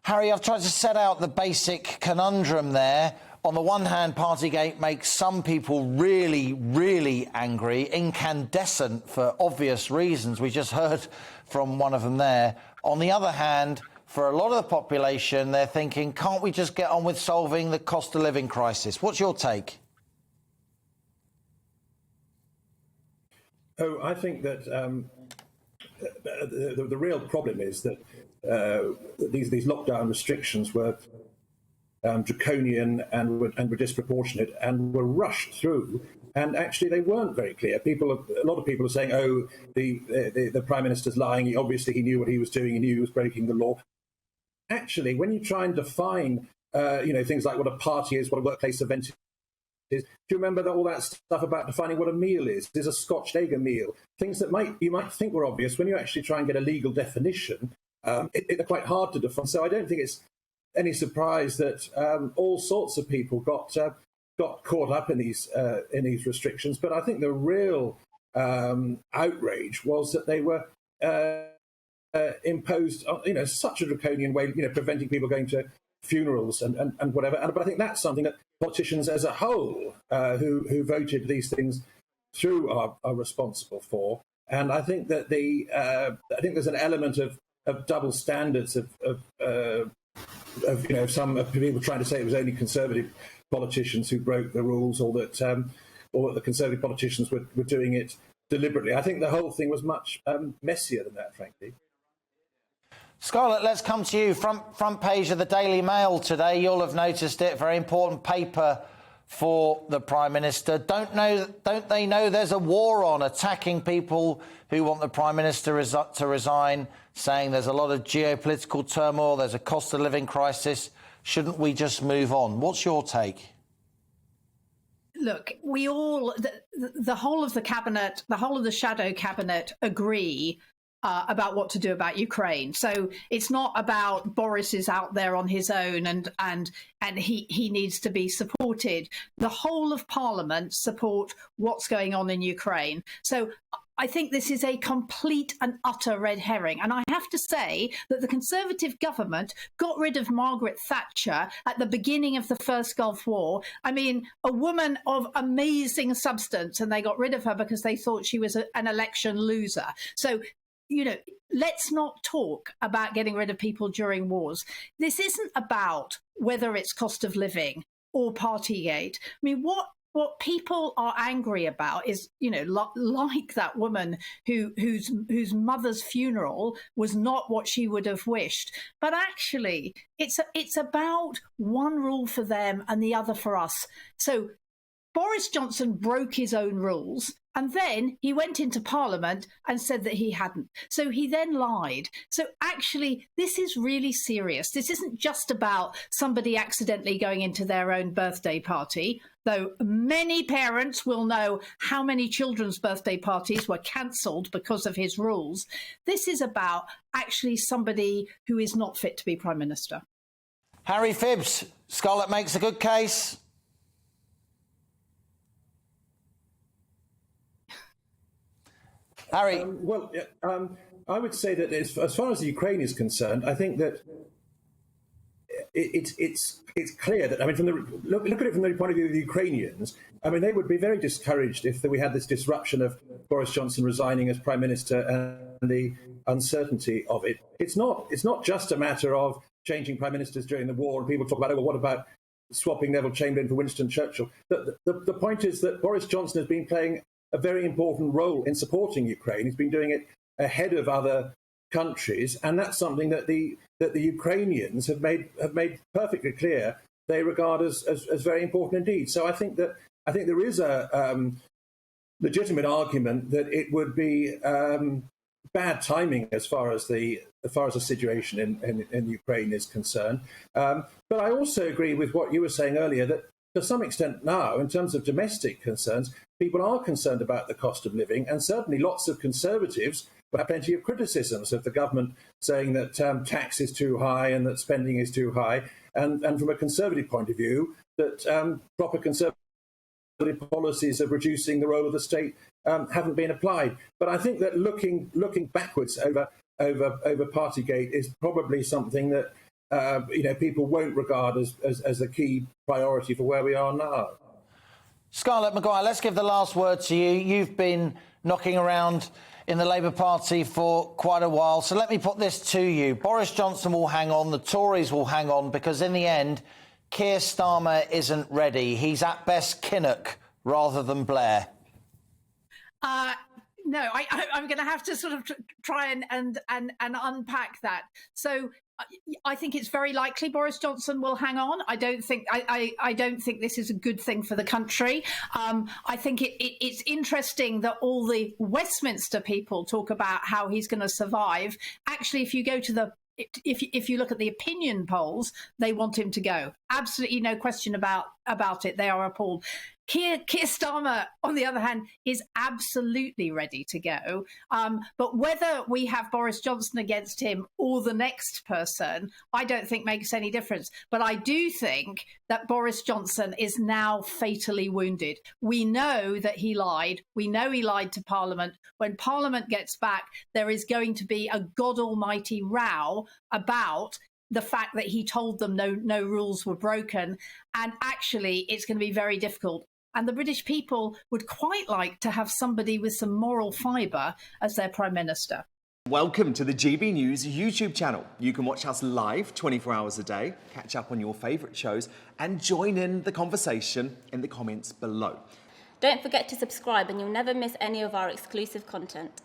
Harry, I've tried to set out the basic conundrum there. On the one hand, Partygate makes some people really, really angry, incandescent for obvious reasons. We just heard from one of them there. On the other hand, for a lot of the population, they're thinking, can't we just get on with solving the cost of living crisis? What's your take? Oh, I think that the real problem is that these lockdown restrictions were draconian and were disproportionate and were rushed through. And actually, they weren't very clear. A lot of people are saying, "Oh, the Prime Minister's lying. Obviously, he knew what he was doing. He knew he was breaking the law." Actually, when you try and define, things like what a party is, what a workplace event is, do you remember all that stuff about defining what a meal is? Is a Scotch egg a meal? Things that you might think were obvious. When you actually try and get a legal definition, they're quite hard to define. So I don't think it's any surprise that all sorts of people got caught up in these restrictions. But I think the real outrage was that they were imposed, such a draconian way, preventing people going to funerals and whatever. But I think that's something that politicians as a whole who voted these things through are responsible for. And I think that I think there's an element of double standards of some people trying to say it was only Conservative politicians who broke the rules, or that the Conservative politicians were doing it deliberately. I think the whole thing was much messier than that, frankly. Scarlett, let's come to you. Front page of the Daily Mail today. You'll have noticed it. Very important paper for the Prime Minister. Don't they know there's a war on, attacking people who want the Prime Minister to resign, saying there's a lot of geopolitical turmoil, there's a cost of living crisis. Shouldn't we just move on? What's your take? Look, we all, the whole of the cabinet, the whole of the shadow cabinet agree about what to do about Ukraine. So it's not about Boris is out there on his own and he needs to be supported. The whole of Parliament support what's going on in Ukraine. So I think this is a complete and utter red herring. And I have to say that the Conservative government got rid of Margaret Thatcher at the beginning of the first Gulf War. I mean, a woman of amazing substance, and they got rid of her because they thought she was an election loser. So, let's not talk about getting rid of people during wars. This isn't about whether it's cost of living or Partygate. I mean, what people are angry about is, like that woman whose mother's funeral was not what she would have wished. But actually, it's about one rule for them and the other for us. So Boris Johnson broke his own rules, and then he went into Parliament and said that he hadn't. So he then lied. So actually, this is really serious. This isn't just about somebody accidentally going into their own birthday party, though many parents will know how many children's birthday parties were cancelled because of his rules. This is about actually somebody who is not fit to be Prime Minister. Harry Phibbs, Scarlett makes a good case. Harry. I would say that as far as the Ukraine is concerned, I think that it's clear that, look at it from the point of view of the Ukrainians. I mean, they would be very discouraged if we had this disruption of Boris Johnson resigning as Prime Minister and the uncertainty of it. It's not just a matter of changing Prime Ministers during the war, and people talk about, what about swapping Neville Chamberlain for Winston Churchill? The point is that Boris Johnson has been playing a very important role in supporting Ukraine. He's been doing it ahead of other countries, and that's something that the Ukrainians have made perfectly clear they regard as very important indeed. So I think there is a legitimate argument that it would be bad timing as far as the situation in Ukraine is concerned. But I also agree with what you were saying earlier, that to some extent now, in terms of domestic concerns, people are concerned about the cost of living, and certainly lots of Conservatives will have plenty of criticisms of the government, saying that tax is too high and that spending is too high, and from a Conservative point of view, that proper Conservative policies of reducing the role of the state haven't been applied. But I think that looking backwards over Partygate is probably something that people won't regard as a key priority for where we are now. Scarlett Maguire, let's give the last word to you. You've been knocking around in the Labour Party for quite a while. So let me put this to you. Boris Johnson will hang on, the Tories will hang on, because in the end, Keir Starmer isn't ready. He's at best Kinnock rather than Blair. No, I'm going to have to sort of try and unpack that. So I think it's very likely Boris Johnson will hang on. I don't think this is a good thing for the country. I think it's interesting that all the Westminster people talk about how he's going to survive. Actually, if you go to if you look at the opinion polls, they want him to go. Absolutely no question about it. They are appalled. Keir Starmer, on the other hand, is absolutely ready to go. But whether we have Boris Johnson against him or the next person, I don't think makes any difference. But I do think that Boris Johnson is now fatally wounded. We know that he lied. We know he lied to Parliament. When Parliament gets back, there is going to be a God almighty row about the fact that he told them no rules were broken. And actually, it's going to be very difficult. And the British people would quite like to have somebody with some moral fibre as their Prime Minister. Welcome to the GB News YouTube channel. You can watch us live 24 hours a day, catch up on your favourite shows and join in the conversation in the comments below. Don't forget to subscribe and you'll never miss any of our exclusive content.